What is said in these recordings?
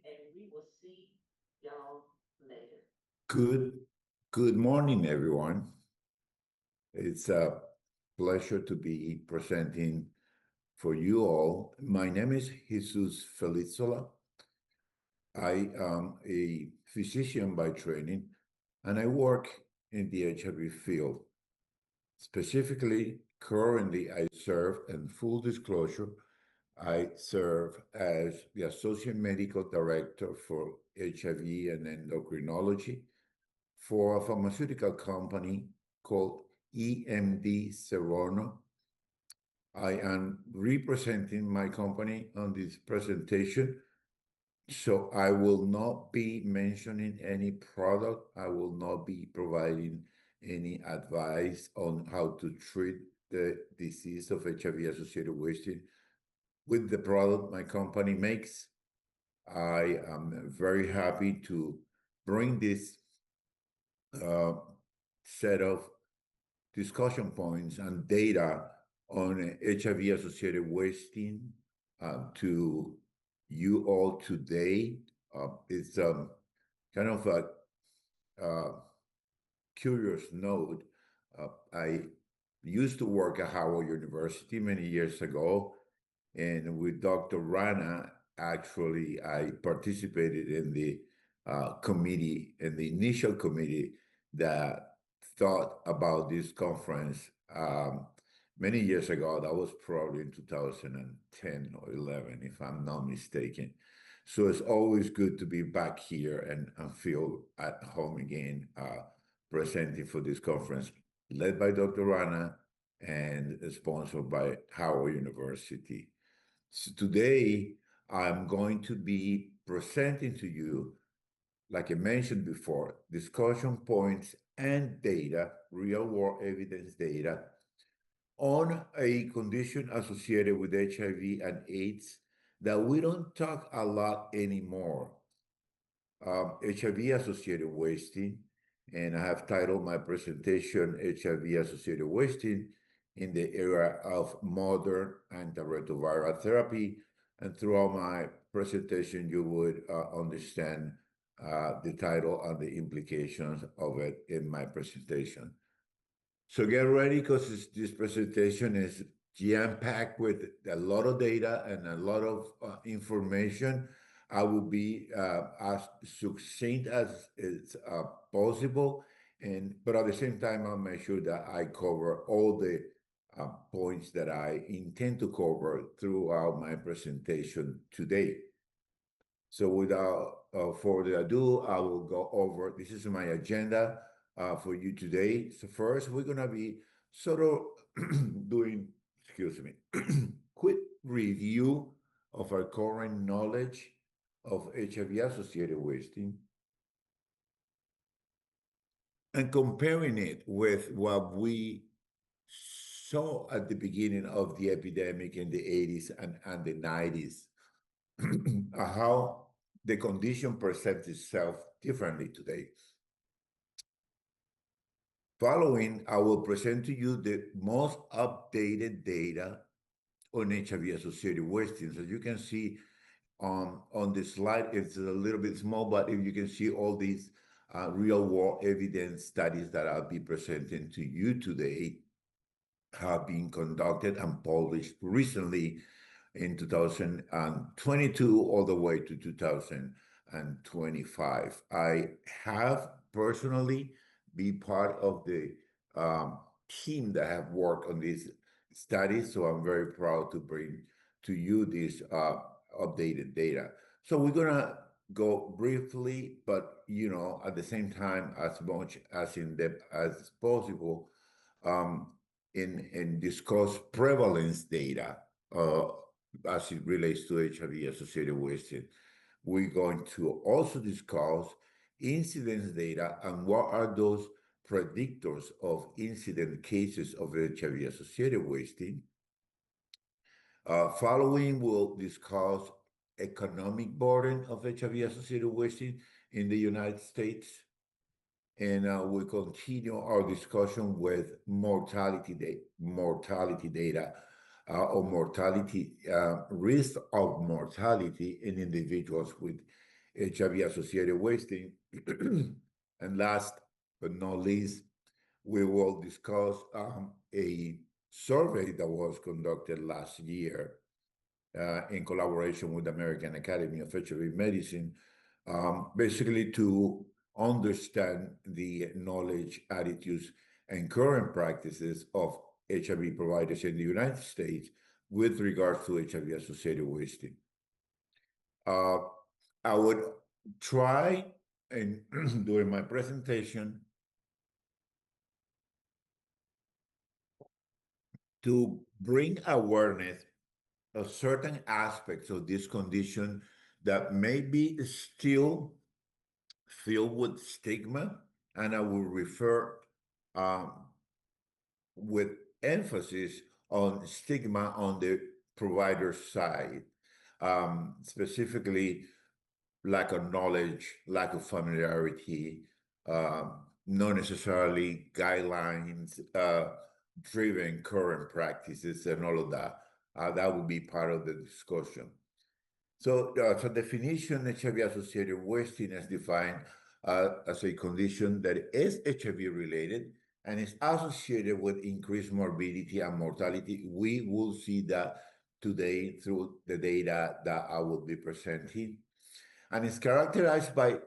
and we will see y'all later. Good morning, everyone. It's a pleasure to be presenting for you all. My name is Jesus Felizola. I am a physician by training, and I work in the HIV field. Specifically, currently, I serve, in full disclosure, I serve as the Associate Medical Director for HIV and Endocrinology for a pharmaceutical company called EMD Serono. I am representing my company on this presentation, so I will not be mentioning any product. I will not be providing any advice on how to treat the disease of HIV-associated wasting with the product my company makes. I am very happy to bring this set of discussion points and data on HIV-associated wasting to you all today. It's kind of a curious note. I used to work at Howard University many years ago, and with Dr. Rana, actually, I participated in the committee, in the initial committee that thought about this conference many years ago. That was probably in 2010 or 11, if I'm not mistaken. So it's always good to be back here and feel at home again, presenting for this conference, led by Dr. Rana and sponsored by Howard University. So today, I'm going to be presenting to you, like I mentioned before, discussion points and data, real-world evidence data, on a condition associated with HIV and AIDS that we don't talk a lot anymore, HIV-associated wasting, and I have titled my presentation HIV-associated wasting in the era of modern antiretroviral therapy. And throughout my presentation, you would understand the title and the implications of it in my presentation. So get ready, because this presentation is jam-packed with a lot of data and a lot of information. I will be as succinct as it's possible, but at the same time, I'll make sure that I cover all the points that I intend to cover throughout my presentation today. So without further ado, I will go over, this is my agenda for you today. So first, we're gonna be sort of doing, quick review of our current knowledge of HIV-associated wasting and comparing it with what we saw at the beginning of the epidemic in the 80s and the 90s, how the condition presents itself differently today. Following, I will present to you the most updated data on HIV-associated wasting. So you can see on the slide, it's a little bit small, but if you can see all these real-world evidence studies that I'll be presenting to you today have been conducted and published recently in 2022 all the way to 2025. I have personally been part of the team that have worked on these studies, so I'm very proud to bring to you this updated data. So we're gonna go briefly, but at the same time, as much as in depth as possible, and discuss prevalence data as it relates to HIV-associated wasting. We're going to also discuss incidence data and what are those predictors of incident cases of HIV-associated wasting. Following, we'll discuss economic burden of HIV-associated wasting in the United States. And we'll continue our discussion with mortality data or mortality risk of mortality in individuals with HIV Associated Wasting. And last but not least, we will discuss a survey that was conducted last year in collaboration with the American Academy of HIV Medicine, basically to understand the knowledge, attitudes, and current practices of HIV providers in the United States with regards to HIV-associated wasting. I would try, and during my presentation, to bring awareness of certain aspects of this condition that may be still filled with stigma, and I will refer um, with emphasis on stigma on the provider side, specifically lack of knowledge, lack of familiarity, not necessarily guidelines driven current practices and all of that. That would be part of the discussion. So, definition, HIV-associated wasting is defined as a condition that is HIV related and is associated with increased morbidity and mortality. We will see that today through the data that I will be presenting. And it's characterized by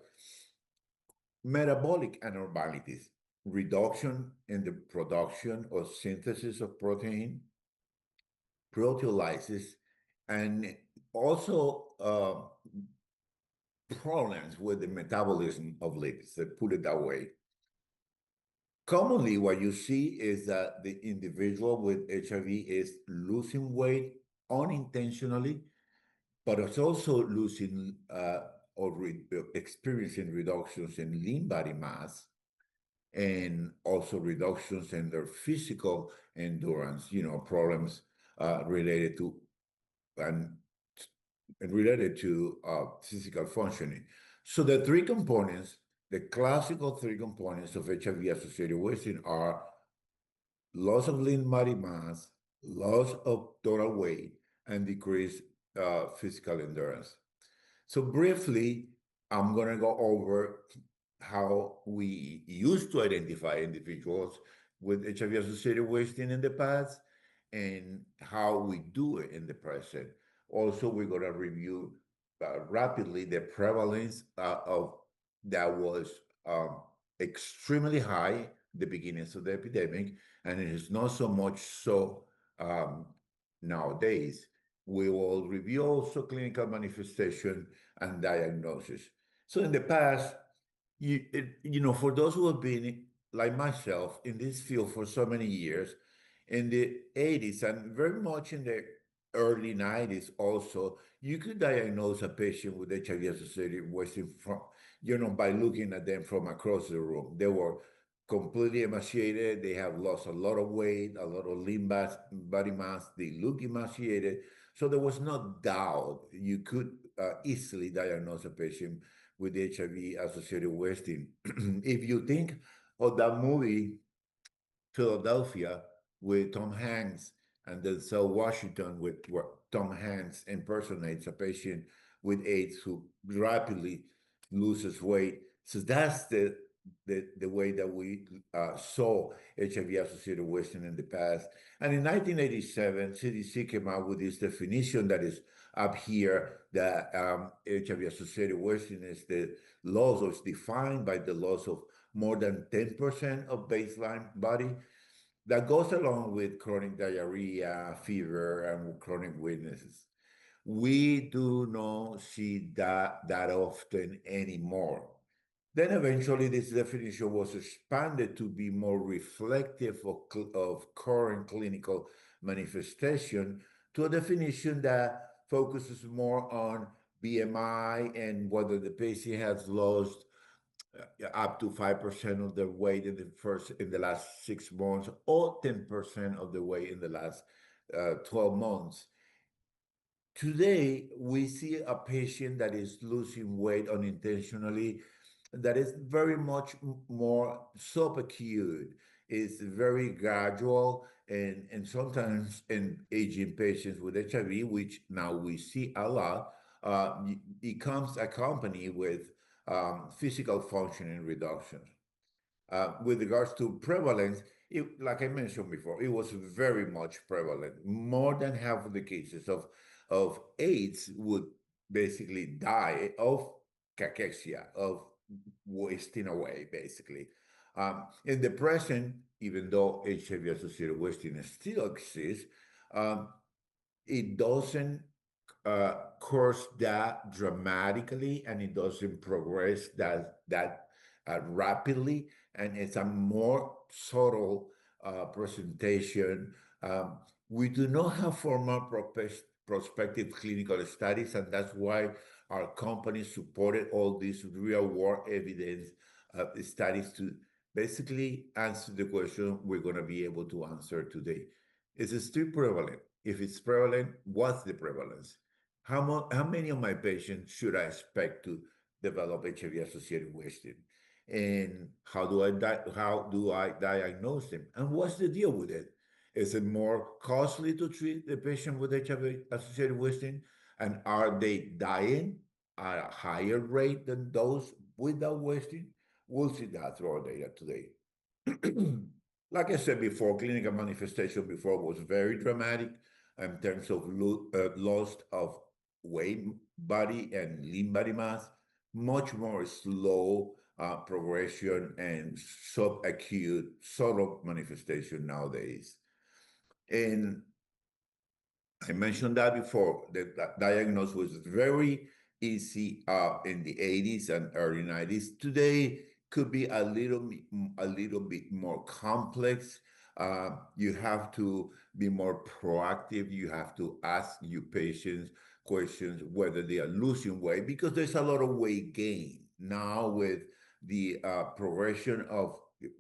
metabolic abnormalities, reduction in the production or synthesis of protein, proteolysis, and also problems with the metabolism of lipids, let's put it that way. Commonly, what you see is that the individual with HIV is losing weight unintentionally, but it's also losing or experiencing reductions in lean body mass and also reductions in their physical endurance, problems related to and related to physical functioning. So the three components, the classical three components of HIV-associated wasting are loss of lean body mass, loss of total weight, and decreased physical endurance. So briefly, I'm going to go over how we used to identify individuals with HIV-associated wasting in the past and how we do it in the present. Also, we're going to review rapidly the prevalence of that was extremely high at the beginnings of the epidemic, and it is not so much so nowadays. We will review also clinical manifestation and diagnosis. So in the past, for those who have been like myself in this field for so many years, in the 80s and very much in the early 90s also, you could diagnose a patient with HIV-associated wasting from, by looking at them from across the room. They were completely emaciated. They have lost a lot of weight, a lot of lean body mass. They look emaciated. So there was no doubt you could easily diagnose a patient with HIV-associated wasting. If you think of that movie, Philadelphia, with Tom Hanks, and Denzel Washington, with where Tom Hanks impersonates a patient with AIDS who rapidly loses weight. So that's the way that we saw HIV-associated wasting in the past. And in 1987, CDC came out with this definition that is up here, that HIV-associated wasting is the loss, or is defined by the loss of more than 10% of baseline body. That goes along with chronic diarrhea, fever, and chronic weaknesses. We do not see that often anymore. Then eventually this definition was expanded to be more reflective of current clinical manifestation, to a definition that focuses more on BMI and whether the patient has lost up to 5% of their weight in the last 6 months, or 10% of the weight in the last 12 months. Today, we see a patient that is losing weight unintentionally, that is very much more subacute. It's very gradual, and sometimes in aging patients with HIV, which now we see a lot, it comes accompanied with physical functioning reduction. With regards to prevalence, like I mentioned before, it was very much prevalent. More than half of the cases of AIDS would basically die of cachexia, of wasting away, basically. In the present, even though HIV-associated wasting still exists, um, it doesn't course that dramatically, and it doesn't progress that rapidly, and it's a more subtle presentation. We do not have formal prospective clinical studies, and that's why our company supported all these real world evidence studies to basically answer the question we're going to be able to answer today. Is it still prevalent? If it's prevalent, what's the prevalence? How many of my patients should I expect to develop HIV-associated wasting? And how do I diagnose them? And what's the deal with it? Is it more costly to treat the patient with HIV-associated wasting? And are they dying at a higher rate than those without wasting? We'll see that through our data today. Like I said before, clinical manifestation before was very dramatic in terms of loss of weight, body, and lean body mass, much more slow progression and subacute sort of manifestation nowadays. And I mentioned that before. That diagnosis was very easy in the 80s and early 90s. Today could be a little bit more complex. You have to be more proactive. You have to ask your patients questions whether they are losing weight, because there's a lot of weight gain now with the progression of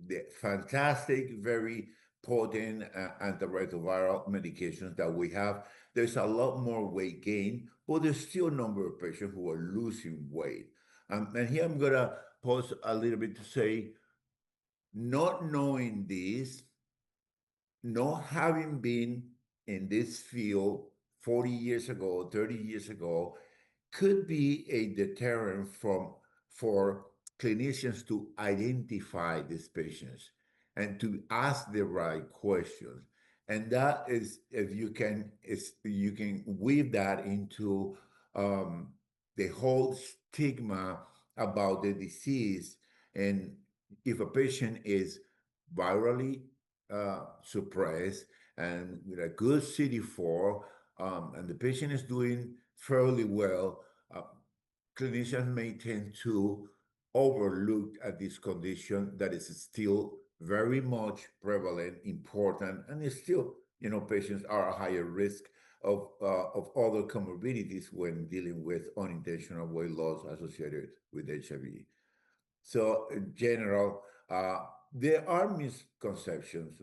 the fantastic, very potent antiretroviral medications that we have. There's a lot more weight gain, but there's still a number of patients who are losing weight. And here I'm going to pause a little bit to say, not knowing this, not having been in this field 40 years ago, 30 years ago, could be a deterrent for clinicians to identify these patients and to ask the right questions. And that is, if you can weave that into the whole stigma about the disease. And if a patient is virally suppressed and with a good CD4, and the patient is doing fairly well, uh, clinicians may tend to overlook at this condition that is still very much prevalent, important, and it's still, patients are a higher risk of other comorbidities when dealing with unintentional weight loss associated with HIV. So in general, there are misconceptions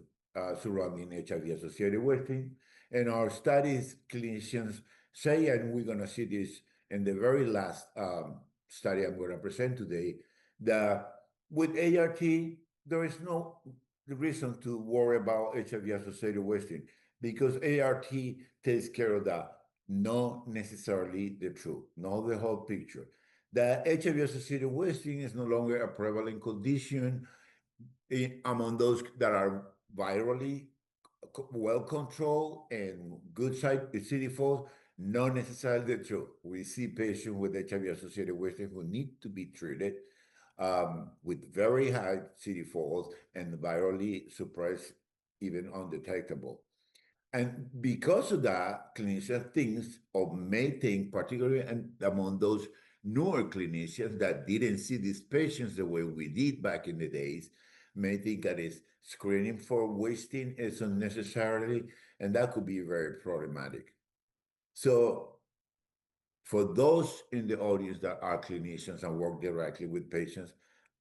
surrounding HIV-associated wasting. And our studies, clinicians say, and we're going to see this in the very last study I'm going to present today, that with ART, there is no reason to worry about HIV-associated wasting, because ART takes care of that. Not necessarily the truth, not the whole picture. That HIV-associated wasting is no longer a prevalent condition among those that are virally well controlled and good side CD4s. Not necessarily the truth. We see patients with HIV-associated wasting who need to be treated with very high CD4s and virally suppressed, even undetectable. And because of that, clinicians think or may think, particularly and among those newer clinicians that didn't see these patients the way we did back in the days, may think that is screening for wasting is unnecessarily, and that could be very problematic. So for those in the audience that are clinicians and work directly with patients,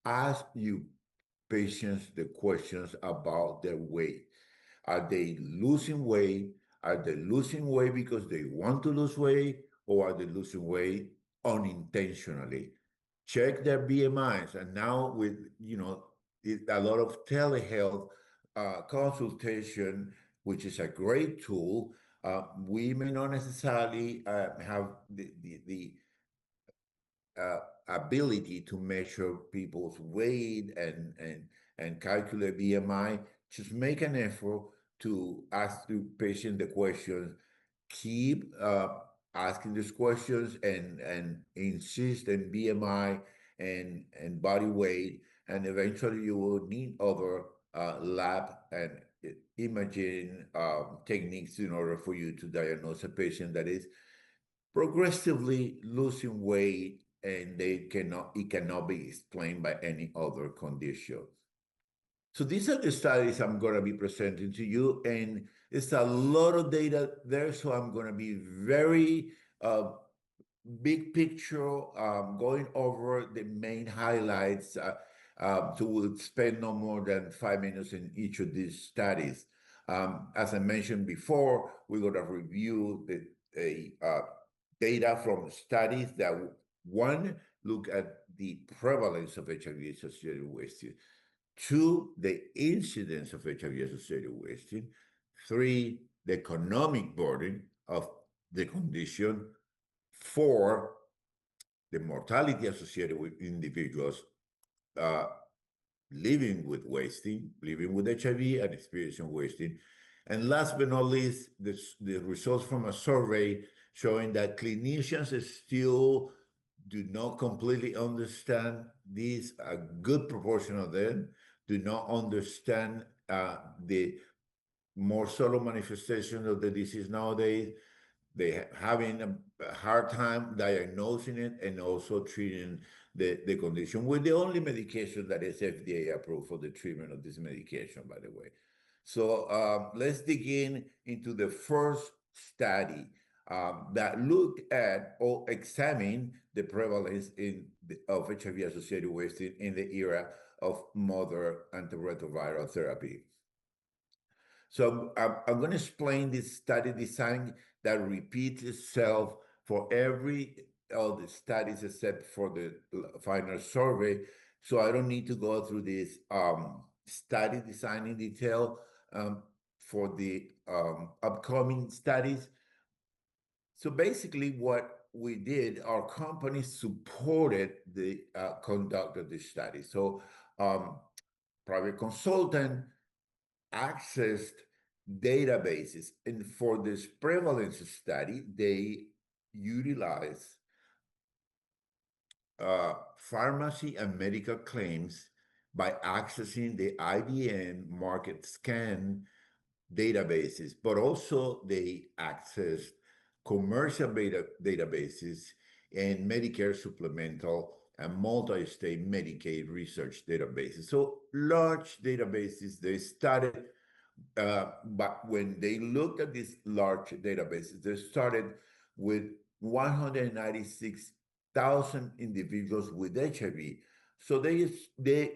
ask you patients the questions about their weight. Are they losing weight? Are they losing weight because they want to lose weight, or are they losing weight unintentionally? Check their BMIs. And now with, a lot of telehealth consultation, which is a great tool, We may not necessarily have the uh, ability to measure people's weight and calculate BMI. Just make an effort to ask the patient the questions, keep asking these questions and insist on BMI and body weight, and eventually you will need other lab and imaging techniques in order for you to diagnose a patient that is progressively losing weight and it cannot be explained by any other condition. So these are the studies I'm going to be presenting to you, and it's a lot of data there, so I'm going to be very big picture, going over the main highlights. So we'll spend no more than 5 minutes in each of these studies. As I mentioned before, we're going to review the data from studies that, one, look at the prevalence of HIV-associated wasting; two, the incidence of HIV-associated wasting; three, the economic burden of the condition; four, the mortality associated with individuals uh, living with wasting, living with HIV and experiencing wasting; and last but not least, the results from a survey showing that clinicians still do not completely understand this. A good proportion of them do not understand the more subtle manifestations of the disease nowadays. They having a hard time diagnosing it and also treating the condition with the only medication that is FDA approved for the treatment of this medication, by the way. So let's dig into the first study that looked at or examined the prevalence of HIV-associated wasting in the era of modern antiretroviral therapy. So I'm going to explain this study design that repeats itself for every all the studies except for the final survey. So I don't need to go through this study design in detail for the upcoming studies. So basically what we did, our company supported the conduct of this study. So private consultant accessed databases. And for this prevalence study, they utilize pharmacy and medical claims by accessing the IDN market scan databases, but also they accessed commercial databases and Medicare supplemental and multi-state Medicaid research databases. So large databases, they started, but when they looked at these large databases, they started with 196,000 individuals with HIV. So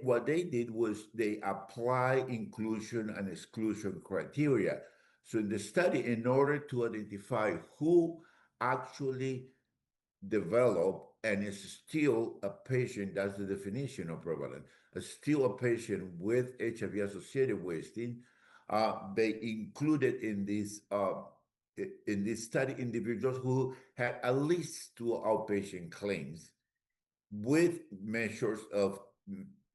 what they did was they apply inclusion and exclusion criteria. So in the study, in order to identify who actually developed and is still a patient, that's the definition of prevalent, still a patient with HIV-associated wasting, they included in this study individuals who had at least two outpatient claims with measures of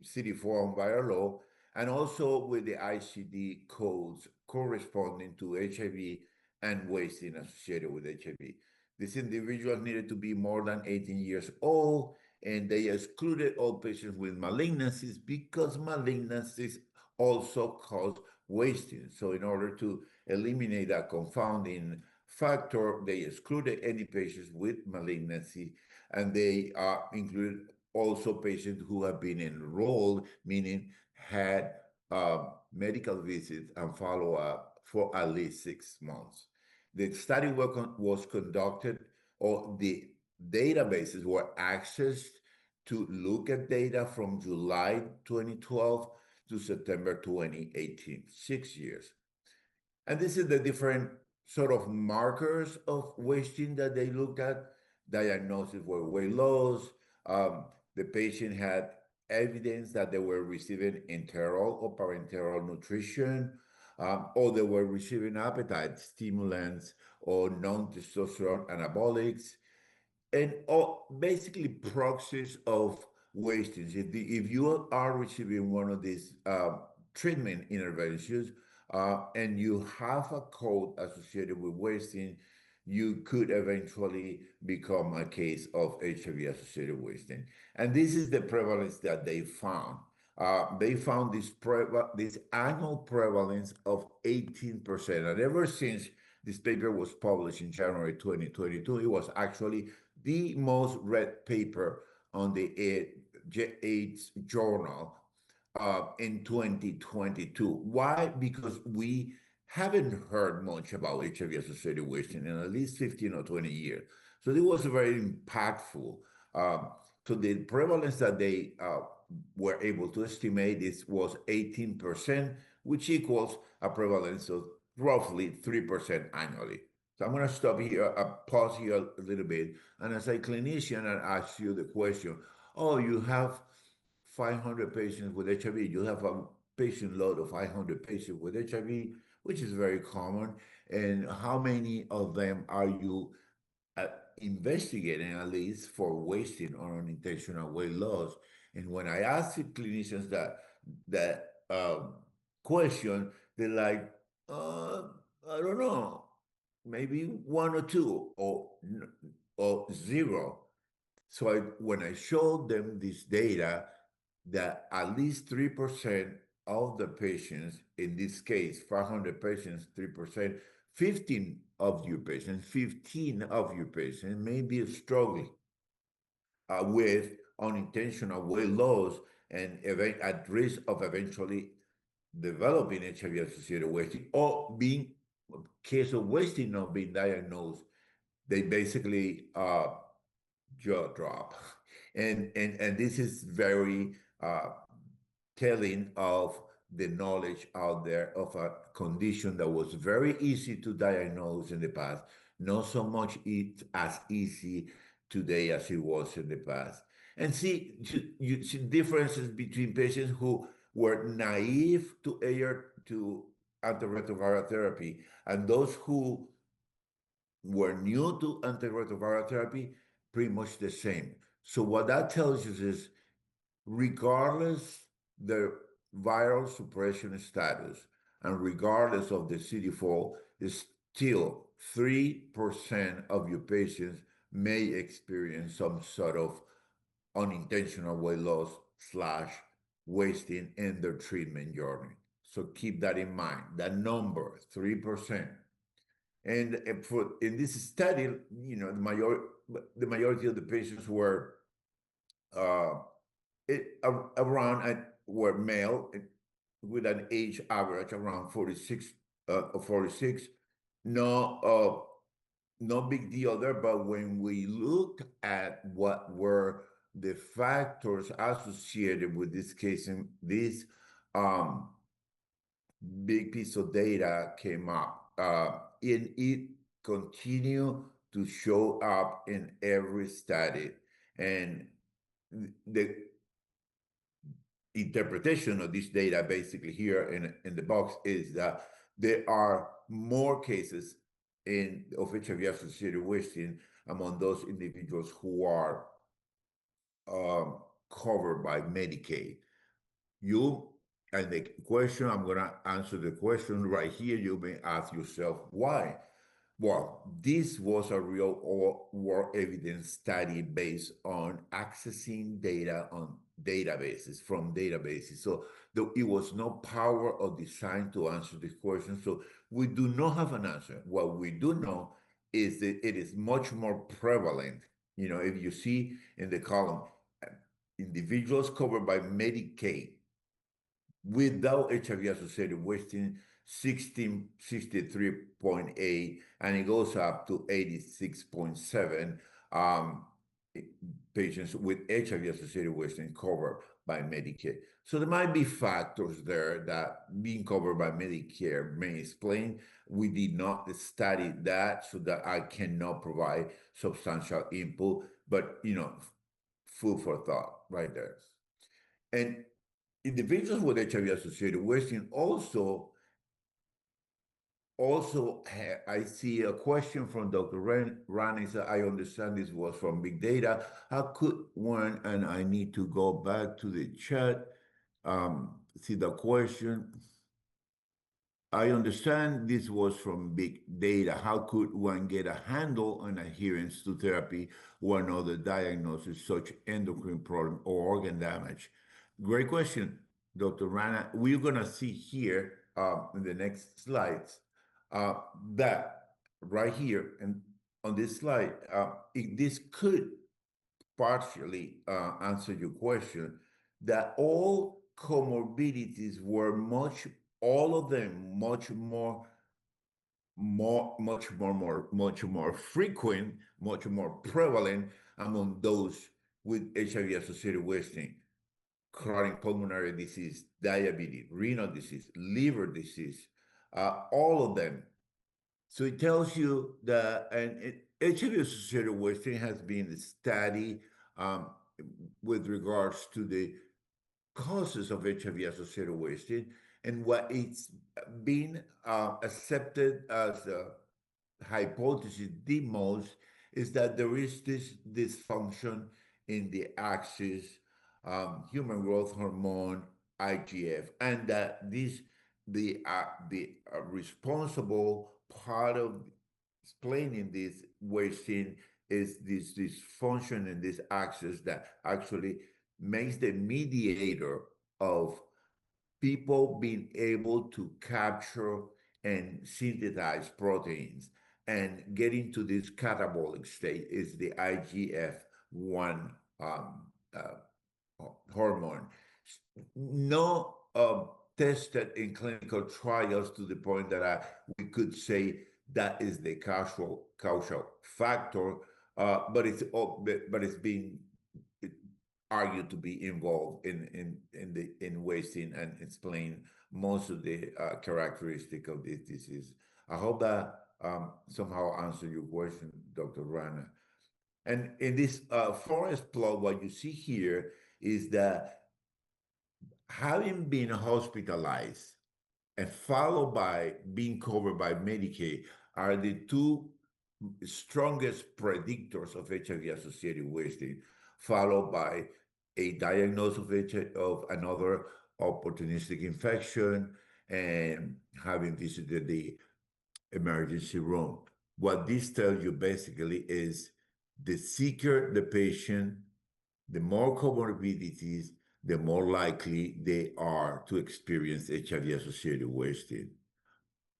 CD4 and viral load, and also with the ICD codes corresponding to HIV and wasting associated with HIV. These individuals needed to be more than 18 years old, and they excluded all patients with malignancies because malignancies also cause wasting. So in order to eliminate that confounding factor, they excluded any patients with malignancy, and they included also patients who have been enrolled, meaning had medical visits and follow-up for at least 6 months. The study was conducted, or the databases were accessed to look at data from July 2012 to September 2018, 6 years. And this is the different sort of markers of wasting that they looked at. Diagnosis were weight loss. The patient had evidence that they were receiving enteral or parenteral nutrition. or they were receiving appetite stimulants or non-testosterone anabolics, and basically proxies of wasting. If you are receiving one of these treatment interventions and you have a code associated with wasting, you could eventually become a case of HIV associated wasting. And this is the prevalence that they found. They found this annual prevalence of 18%. And ever since this paper was published in January 2022, it was actually the most read paper on the AIDS journal in 2022. Why? Because we haven't heard much about HIV associated wasting in at least 15 or 20 years. So it was very impactful. So the prevalence that they were able to estimate was 18%, which equals a prevalence of roughly 3% annually. So I'm going to stop here, pause here a little bit. And as a clinician, I ask you the question, oh, you have 500 patients with HIV, you have a patient load of 500 patients with HIV, which is very common. And how many of them are you uh, investigating at least for wasting or unintentional weight loss? And when I ask the clinicians that question, they're like, I don't know, maybe one or two or zero. So when I showed them this data, that at least 3% of the patients, in this case, 500 patients, 3%, 15 of your patients may be struggling with unintentional weight loss and at risk of eventually developing HIV-associated wasting or being case of wasting not being diagnosed. They basically jaw drop. And this is very telling of the knowledge out there of a condition that was very easy to diagnose in the past, not so much as easy today as it was in the past. And see, you see differences between patients who were naive to antiretroviral therapy and those who were new to antiretroviral therapy, pretty much the same. So what that tells you is, regardless the viral suppression status and regardless of the CD4, is still 3% of your patients may experience some sort of unintentional weight loss slash wasting in their treatment journey. So keep that in mind. That number, 3%. And in this study, the majority of the patients were were male with an age average around 46 or 46. No big deal there, but when we looked at what were the factors associated with this case, and this big piece of data came up, and it continued to show up in every study. And the interpretation of this data basically here in the box is that there are more cases of HIV-associated wasting among those individuals who are covered by Medicaid. And the question, I'm going to answer the question right here. You may ask yourself, why? Well, this was a real world evidence study based on accessing data on databases, from databases. So it was no power or design to answer this question. So we do not have an answer. What we do know is that it is much more prevalent. If you see in the column, individuals covered by Medicaid without HIV-associated wasting, 63.8, and it goes up to 86.7 patients with HIV-associated wasting covered by Medicare. So there might be factors there that being covered by Medicare may explain. We did not study that, so that I cannot provide substantial input, but food for thought right there. And individuals with HIV-associated wasting also also, I see a question from Dr. Rani. So I understand this was from big data. How could one, and I need to go back to the chat, see the question. I understand this was from big data. How could one get a handle on adherence to therapy when other diagnosis, such endocrine problem or organ damage? Great question, Dr. Rana. We're going to see here in the next slides uh, that right here and on this slide, this could partially answer your question, that all comorbidities were all of them much more frequent, much more prevalent among those with HIV-associated wasting, chronic pulmonary disease, diabetes, renal disease, liver disease, all of them. So it tells you that, HIV-associated wasting has been studied um, with regards to the causes of HIV-associated wasting, and what it's been accepted as a hypothesis the most is that there is this dysfunction in the axis, human growth hormone, IGF, and that the responsible part of explaining this wasting is this dysfunction in this axis that actually makes the mediator of people being able to capture and synthesize proteins and get into this catabolic state is the IGF-1 hormone. No tested in clinical trials to the point that we could say that is the causal factor, but it's being argued to be involved in wasting and explain most of the characteristic of this disease. I hope that somehow answered your question, Dr. Rana. And in this forest plot, what you see here is that having been hospitalized and followed by being covered by Medicaid are the two strongest predictors of HIV-associated wasting, followed by a diagnosis of another opportunistic infection and having visited the emergency room. What this tells you basically is the sicker the patient, the more comorbidities, the more likely they are to experience HIV-associated wasting.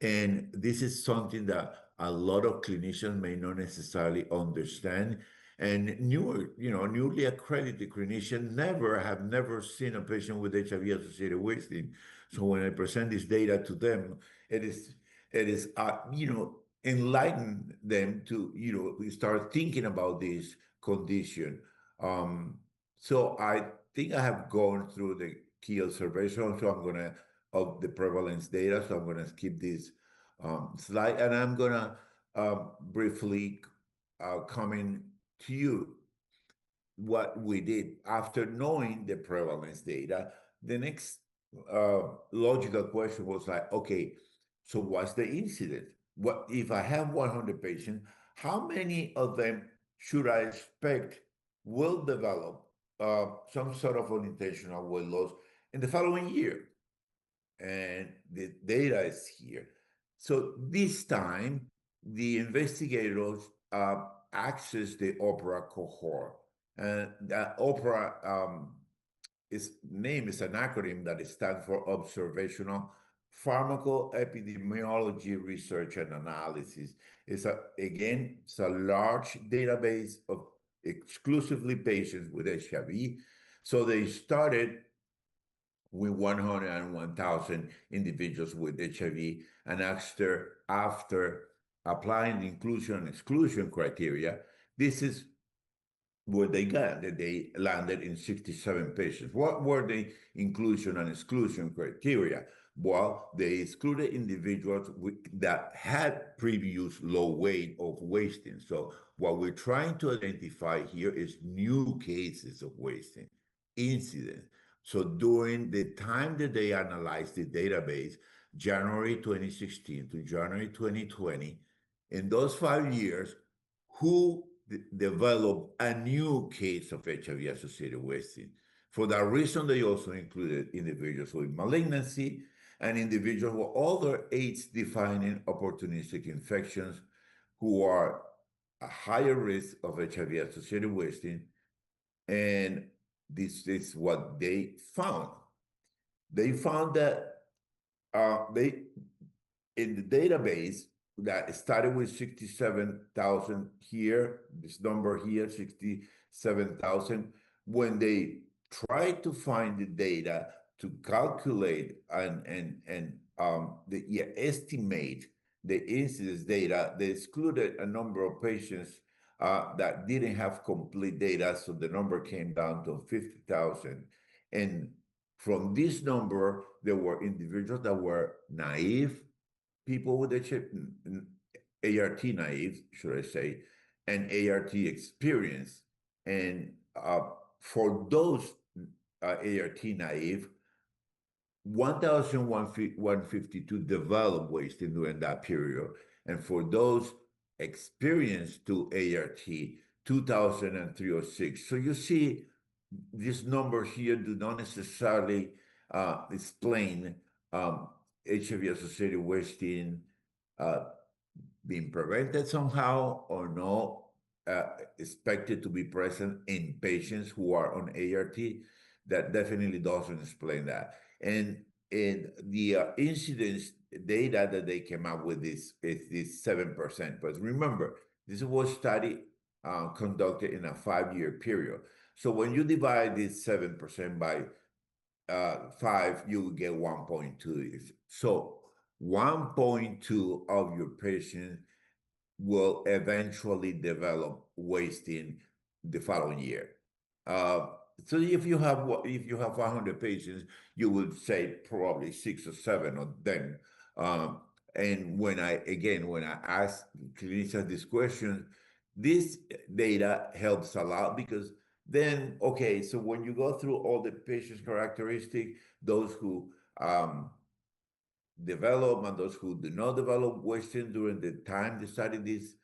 And this is something that a lot of clinicians may not necessarily understand. And newly accredited clinicians have never seen a patient with HIV-associated wasting. So when I present this data to them, it is enlighten them to start thinking about this condition. So I think I have gone through the key observations. So I'm gonna of the prevalence data. So I'm gonna skip this slide, and I'm gonna briefly comment to you what we did after knowing the prevalence data. The next logical question was like, okay, so what's the incidence? What if I have 100 patients? How many of them should I expect will develop some sort of unintentional weight loss in the following year? And the data is here. So this time, the investigators accessed the OPERA cohort. And that OPERA name is an acronym that stands for Observational Pharmacoepidemiology Research and Analysis. It's a large database of exclusively patients with HIV. So they started with 101,000 individuals with HIV, and after applying the inclusion and exclusion criteria, this is where they got that they landed in 67 patients. What were the inclusion and exclusion criteria? Well, they excluded individuals that had previous low weight of wasting. So what we're trying to identify here is new cases of wasting, incidents. So during the time that they analyzed the database, January 2016 to January 2020, in those 5 years, who developed a new case of HIV-associated wasting. For that reason, they also included individuals with malignancy and individuals with other AIDS-defining opportunistic infections who are a higher risk of HIV-associated wasting. And this is what they found. They found that they in the database that started with 67,000 here, this number here, 67,000, when they tried to find the data to calculate estimate the incidence data, they excluded a number of patients that didn't have complete data, so the number came down to 50,000. And from this number, there were individuals that were naive, people with ART naive, should I say, and ART experience. And for those ART naive, 1,152 developed wasting during that period. And for those experienced to ART, 2,306. So you see, these numbers here do not necessarily explain HIV-associated wasting being prevented somehow or not expected to be present in patients who are on ART. That definitely doesn't explain that. And the incidence data that they came up with is this 7%. But remember, this was a study conducted in a 5-year period. So when you divide this 7% by 5, you will get 1.2. So 1.2 of your patients will eventually develop wasting the following year. So if you have 100 patients, you would say probably 6 or 7 of them. And when I ask clinicians this question, this data helps a lot because then, okay, so when you go through all the patient's characteristics, those who develop and those who do not develop wasting during the time they study this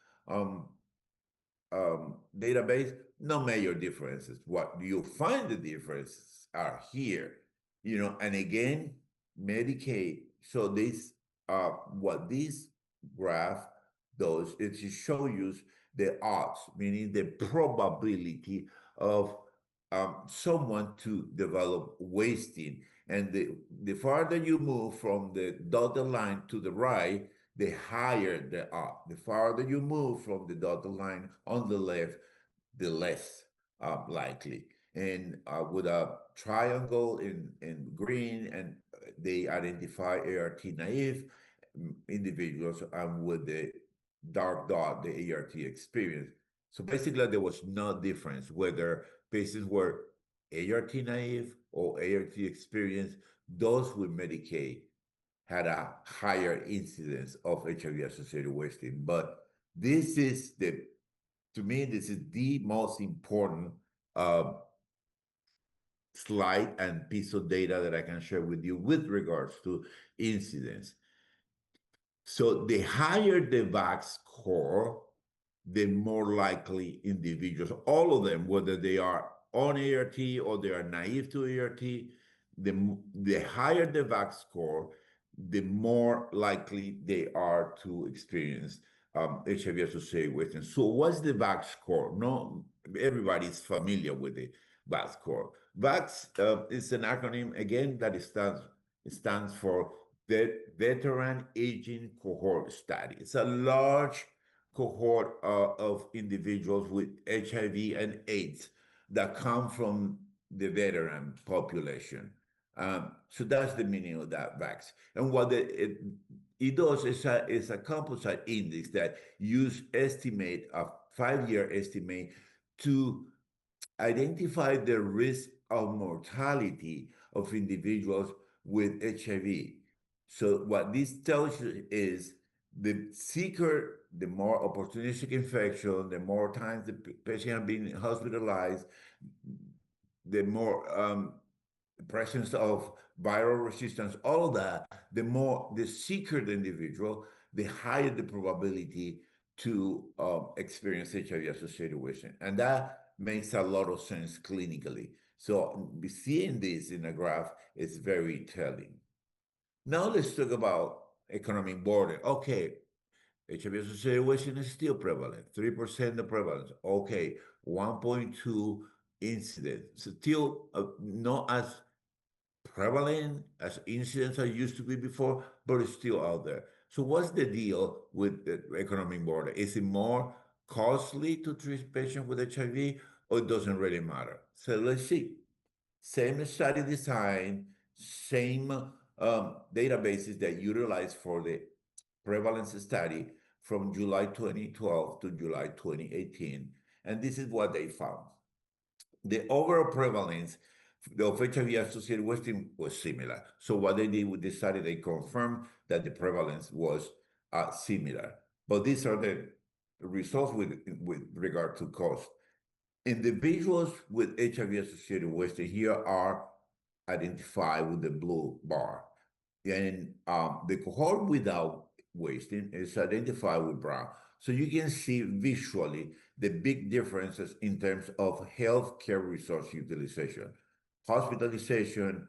database, no major differences. What you find the differences are here, and again, Medicaid. So this, what this graph does is to show you the odds, meaning the probability of someone to develop wasting. And the farther you move from the dotted line to the right, the higher the odds. The farther you move from the dotted line on the left, the less likely. And with a triangle in green, and they identify ART naive individuals, and with the dark dot, the ART experience. So basically, there was no difference whether patients were ART naive or ART experienced. Those with Medicaid had a higher incidence of HIV-associated wasting. But this is to me, this is the most important slide and piece of data that I can share with you with regards to incidence. So the higher the VAX score, the more likely individuals, all of them, whether they are on ART or they are naive to ART, the higher the VAX score, the more likely they are to experience HIV-associated wasting. So what's the VAX score? No, everybody's familiar with the VAX score. VAX is an acronym, again, that stands for Veteran Aging Cohort Study. It's a large cohort of individuals with HIV and AIDS that come from the veteran population. So that's the meaning of that VAX. And what it does is a composite index that estimate a 5-year estimate to identify the risk of mortality of individuals with HIV. So what this tells you is the sicker, the more opportunistic infection, the more times the patient has been hospitalized, the more presence of viral resistance, all of that, the sicker the individual, the higher the probability to experience HIV-associated wasting. And that makes a lot of sense clinically. So seeing this in a graph is very telling. Now let's talk about economic burden. Okay, HIV-associated wasting is still prevalent, 3% of prevalence. Okay, 1.2 incidents, still not as prevalent as incidents I used to be before, but it's still out there. So what's the deal with the economic border? Is it more costly to treat patients with HIV, or it doesn't really matter? So let's see. Same study design, same databases that utilized for the prevalence study from July 2012 to July 2018. And this is what they found. The overall prevalence of HIV-associated wasting was similar. So what they did with this study, they confirmed that the prevalence was similar. But these are the results with regard to cost. Individuals with HIV-associated wasting here are identified with the blue bar. And the cohort without wasting is identified with brown. So you can see visually the big differences in terms of healthcare resource utilization, hospitalization,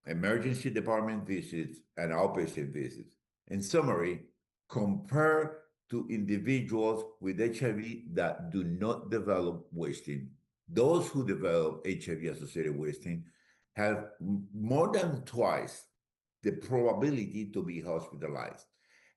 emergency department visits, and outpatient visits. In summary, compare to individuals with HIV that do not develop wasting. Those who develop HIV-associated wasting have more than twice the probability to be hospitalized,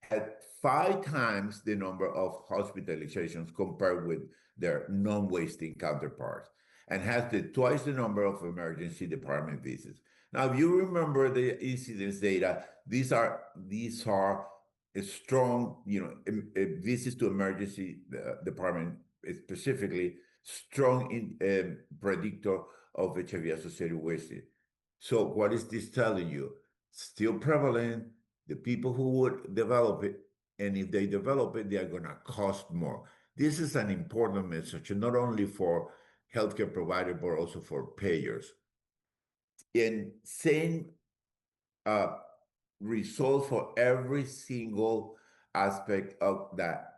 had 5 times the number of hospitalizations compared with their non-wasting counterparts, and has twice the number of emergency department visits. Now, if you remember the incidence data, these are a strong, visits to emergency department specifically strong in predictor of HIV-associated wasting. So what is this telling you? Still prevalent, the people who would develop it, and if they develop it, they are going to cost more. This is an important message, not only for healthcare providers, but also for payers. And same result for every single aspect of that.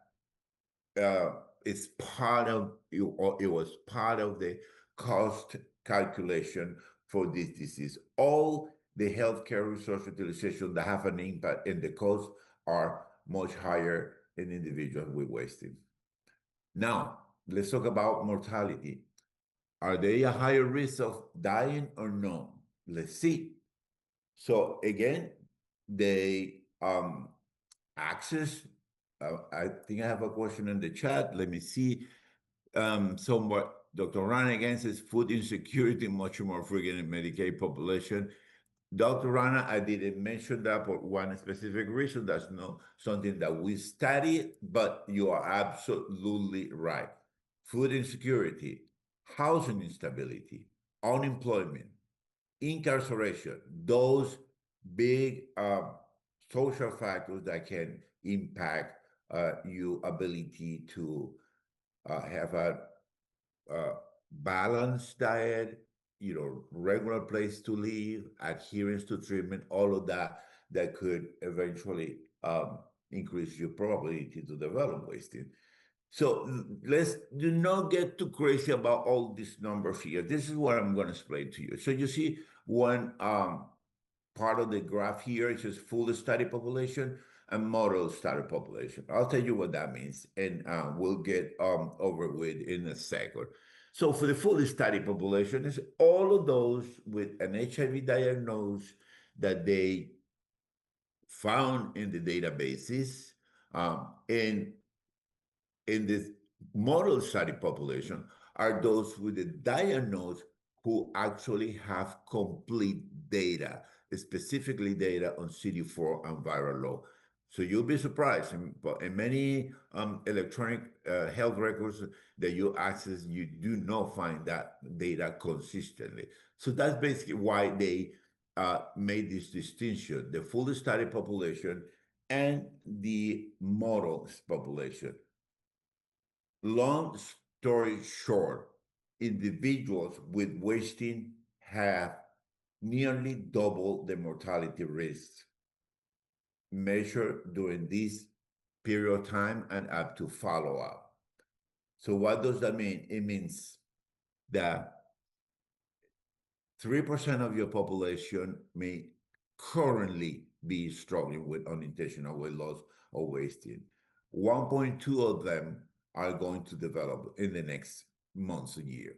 It's part of, or it was part of the cost calculation for this disease. All the healthcare resource utilization that have an impact in the cost are much higher in individuals with wasting. Now, let's talk about mortality. Are they a higher risk of dying or no? Let's see. So again, they access. I think I have a question in the chat. Let me see. Somewhat, Dr. Rana again says food insecurity much more frequent in Medicaid population. Dr. Rana, I didn't mention that for one specific reason. That's not something that we study, but you are absolutely right. Food insecurity, housing instability, unemployment, incarceration, those big social factors that can impact your ability to have a balanced diet, regular place to live, adherence to treatment, all of that could eventually increase your probability to develop wasting. So let's do not get too crazy about all these numbers here. This is what I'm going to explain to you. So you see one part of the graph here, it says full study population and model study population. I'll tell you what that means, and we'll get over with in a second. So for the full study population, is all of those with an HIV diagnosis that they found in the databases, and in this model study population are those with the diagnosis who actually have complete data, specifically data on CD4 and viral load. So you'll be surprised. In many electronic health records that you access, you do not find that data consistently. So that's basically why they made this distinction, the full study population and the models population. Long story short, individuals with wasting have nearly double the mortality risk measured during this period of time and up to follow-up. So what does that mean? It means that 3% of your population may currently be struggling with unintentional weight loss or wasting. 1.2 of them are going to develop in the next months and year.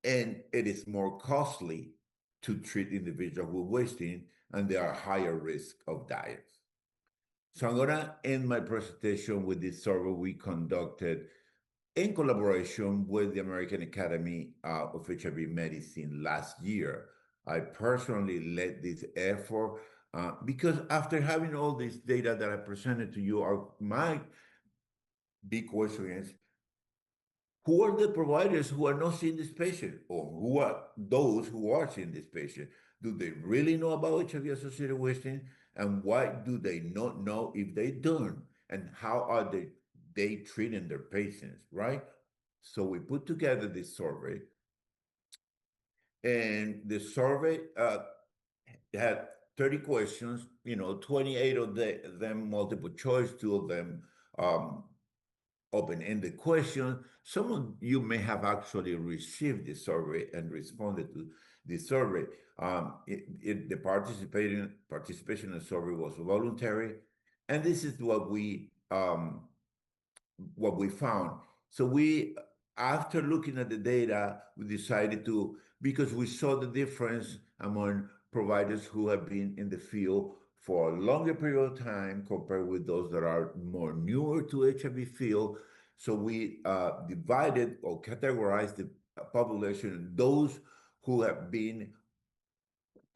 And it is more costly to treat individuals with wasting, and they are higher risk of dying. So I'm going to end my presentation with this survey we conducted in collaboration with the American Academy of HIV Medicine last year. I personally led this effort because after having all this data that I presented to you, my big question is, who are the providers who are not seeing this patient, or who are those who are seeing this patient? Do they really know about HIV-associated wasting? And why do they not know if they don't? And how are they treating their patients, right? So we put together this survey, and the survey had 30 questions, 28 of them multiple choice, 2 of them open-ended questions. Some of you may have actually received the survey and responded to the survey. The participation in the survey was voluntary, and this is what we found. So after looking at the data, we decided to, because we saw the difference among providers who have been in the field for a longer period of time compared with those that are more newer to HIV field. So we divided or categorized the population, those who have been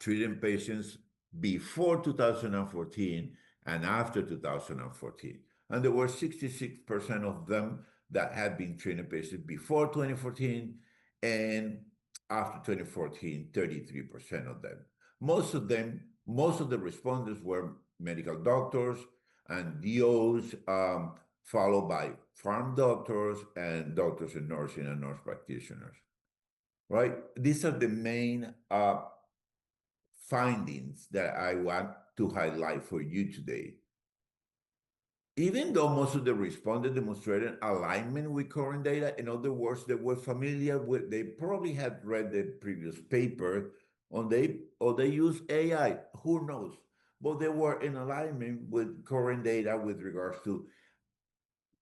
treating patients before 2014 and after 2014. And there were 66% of them that had been treating patients before 2014, and after 2014, 33% of them. Most of the respondents were medical doctors and DOs, followed by farm doctors and doctors in nursing and nurse practitioners, right? These are the main findings that I want to highlight for you today. Even though most of the respondents demonstrated alignment with current data, in other words, they were familiar with, they probably had read the previous paper, or they used AI, who knows? But they were in alignment with current data with regards to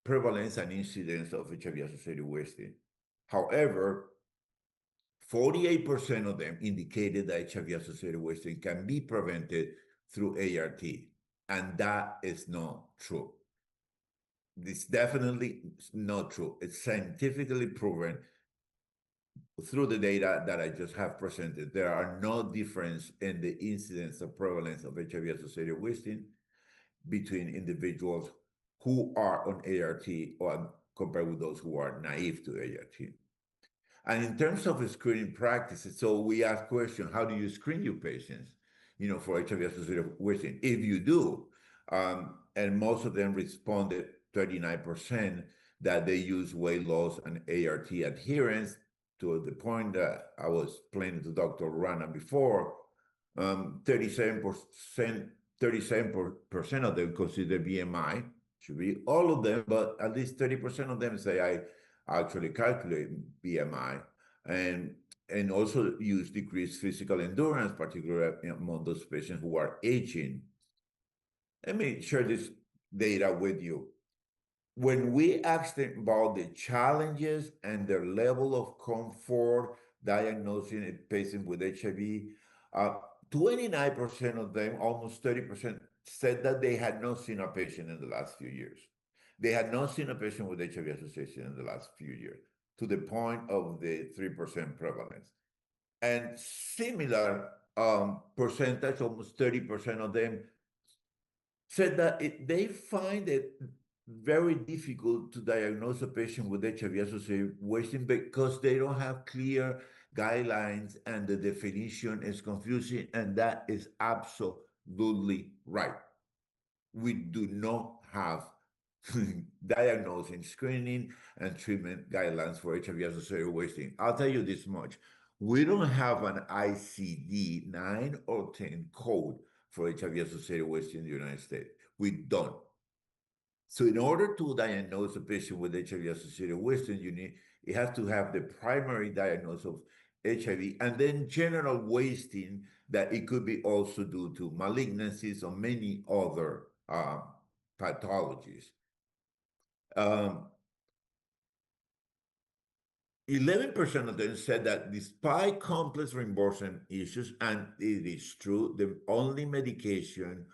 prevalence and incidence of HIV-associated wasting. However, 48% of them indicated that HIV-associated wasting can be prevented through ART, and that is not true. It's definitely not true. It's scientifically proven through the data that I just have presented. There are no difference in the incidence or prevalence of HIV-associated wasting between individuals who are on ART or compared with those who are naive to ART. And in terms of screening practices, so we ask questions, how do you screen your patients, for HIV-associated wasting? If you do, and most of them responded, 39%, that they use weight loss and ART adherence, to the point that I was explaining to Dr. Rana before. 37% of them consider BMI, should be all of them, but at least 30% of them say, I actually calculate BMI, and also use decreased physical endurance, particularly among those patients who are aging. Let me share this data with you. When we asked them about the challenges and their level of comfort diagnosing a patient with HIV, 29% of them, almost 30%, said that they had not seen a patient in the last few years. They had not seen a patient with HIV association in the last few years, to the point of the 3% prevalence. And similar percentage, almost 30% of them, said that they find it very difficult to diagnose a patient with HIV-associated wasting because they don't have clear guidelines and the definition is confusing, and that is absolutely right. We do not have diagnosing, screening, and treatment guidelines for HIV-associated wasting. I'll tell you this much. we don't have an ICD 9 or 10 code for HIV-associated wasting in the United States. We don't. So in order to diagnose a patient with HIV-associated wasting, it has to have the primary diagnosis of HIV and then general wasting that it could be also due to malignancies or many other pathologies. 11% of them said that despite complex reimbursement issues, and it is true, the only medication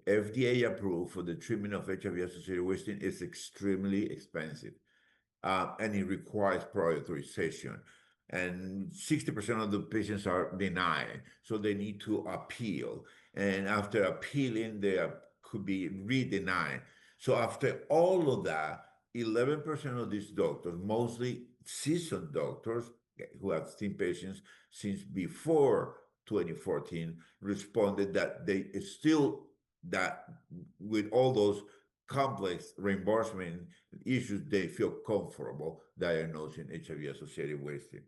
FDA approved for the treatment of HIV-associated wasting is extremely expensive, and it requires prior authorization. And 60% of the patients are denied, so they need to appeal. And after appealing, they could be re-denied. So after all of that, 11% of these doctors, mostly seasoned doctors who have seen patients since before 2014, responded that they still, that with all those complex reimbursement issues, they feel comfortable diagnosing HIV-associated wasting.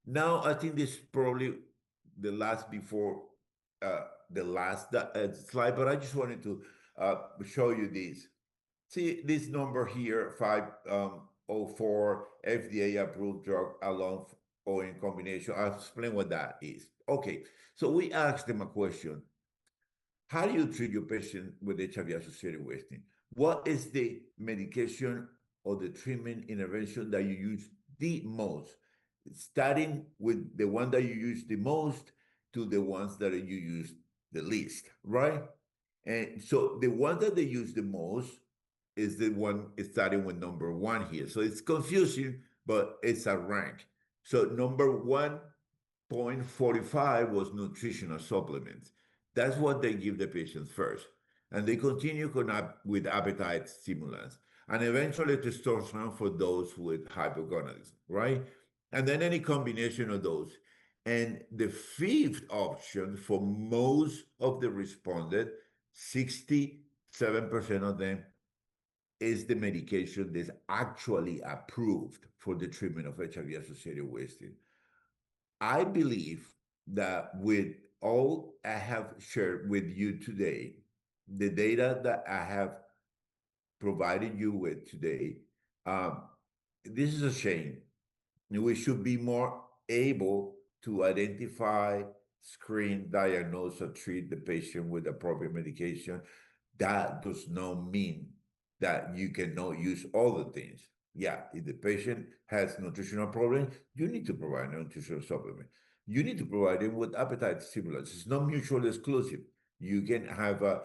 Now, I think this is probably the last before the last slide, but I just wanted to show you this. See this number here, 504 FDA-approved drug alone or in combination. I'll explain what that is. Okay, so we asked them a question. How do you treat your patient with HIV-associated wasting? What is the medication or the treatment intervention that you use the most? Starting with the one that you use the most to the ones that you use the least, right? And so the one that they use the most is the one starting with number one here. So it's confusing, but it's a rank. So number 1.45 was nutritional supplements. That's what they give the patients first. And they continue with appetite stimulants and eventually testosterone for those with hypogonadism, right? And then any combination of those. And the fifth option for most of the responded, 67% of them, is the medication that's actually approved for the treatment of HIV-associated wasting. I believe that with all I have shared with you today, the data that I have provided you with today, this is a shame. We should be more able to identify, screen, diagnose, or treat the patient with appropriate medication. That does not mean that you cannot use other things. Yeah, if the patient has nutritional problems, you need to provide a nutritional supplement. You need to provide them with appetite stimulants. It's not mutually exclusive. You can have a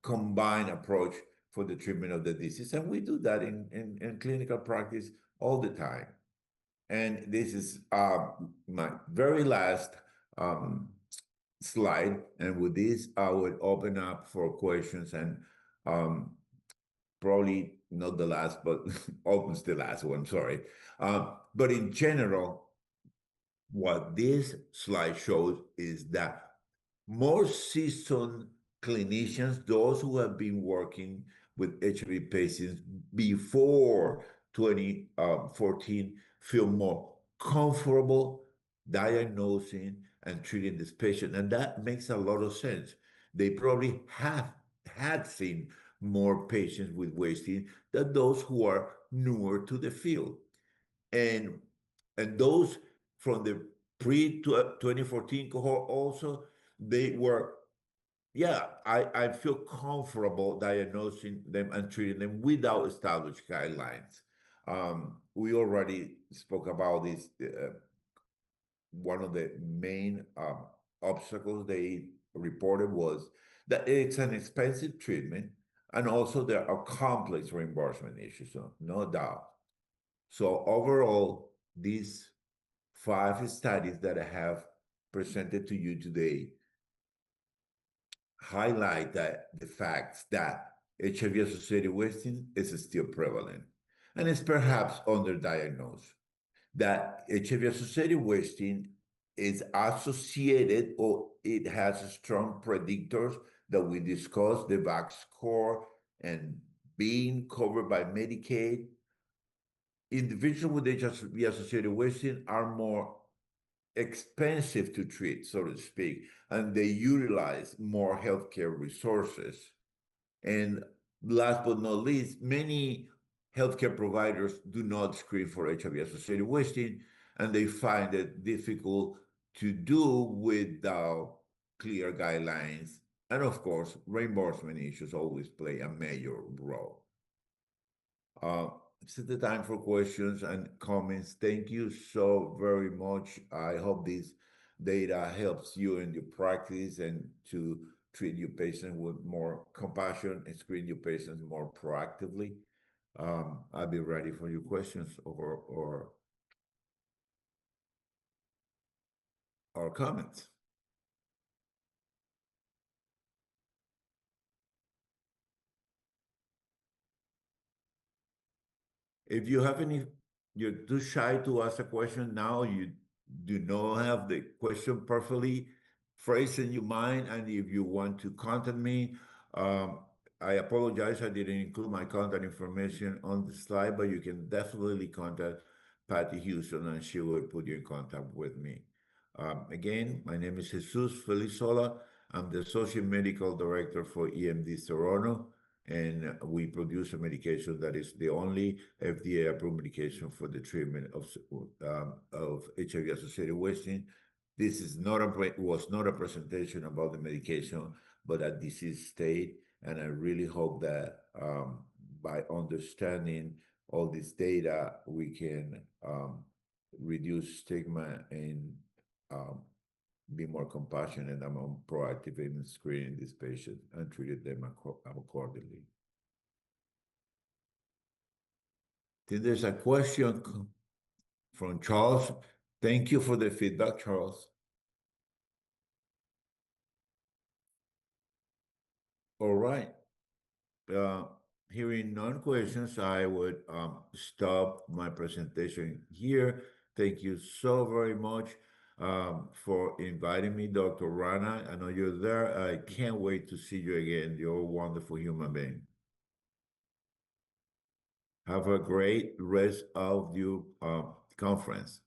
combined approach for the treatment of the disease. And we do that in clinical practice all the time. And this is my very last slide. And with this, I would open up for questions and probably not the last, but almost the last one, sorry. But in general, what this slide shows is that more seasoned clinicians, those who have been working with HIV patients before 2014, feel more comfortable diagnosing and treating this patient. And that makes a lot of sense. They probably had seen more patients with wasting than those who are newer to the field. And those from the pre-2014 cohort also, they were, yeah, I feel comfortable diagnosing them and treating them without established guidelines. We already spoke about this. One of the main obstacles they reported was that it's an expensive treatment, and also there are complex reimbursement issues, so no doubt. So overall, these 5 studies that I have presented to you today highlight that the facts that HIV-associated wasting is still prevalent and is perhaps underdiagnosed. That HIV-associated wasting is associated, or it has strong predictors that we discussed, the VAX score and being covered by Medicaid. Individuals with HIV-associated wasting are more expensive to treat, so to speak, and they utilize more healthcare resources. And last but not least, many healthcare providers do not screen for HIV-associated wasting, and they find it difficult to do without clear guidelines. And of course, reimbursement issues always play a major role. This is the time for questions and comments. Thank you so very much. I hope this data helps you in your practice and to treat your patient with more compassion and screen your patients more proactively. I'll be ready for your questions or comments. If you have any, you're too shy to ask a question now, you do not have the question perfectly phrased in your mind. And if you want to contact me, um, I apologize, I didn't include my contact information on the slide, but you can definitely contact Patty Houston and she will put you in contact with me. Again, my name is Jesus Felizola. I'm the Associate Medical Director for EMD Toronto, and we produce a medication that is the only FDA-approved medication for the treatment of HIV-associated wasting. This is not was not a presentation about the medication, but a disease state, and I really hope that by understanding all this data, we can reduce stigma and um, be more compassionate and more proactive in screening these patients and treating them accordingly. Then there's a question from Charles. Thank you for the feedback, Charles. All right. Uh, Hearing none questions, I would stop my presentation here. Thank you so very much for inviting me, Dr. Rana. I know you're there. I can't wait to see you again. You're a wonderful human being. Have a great rest of your conference.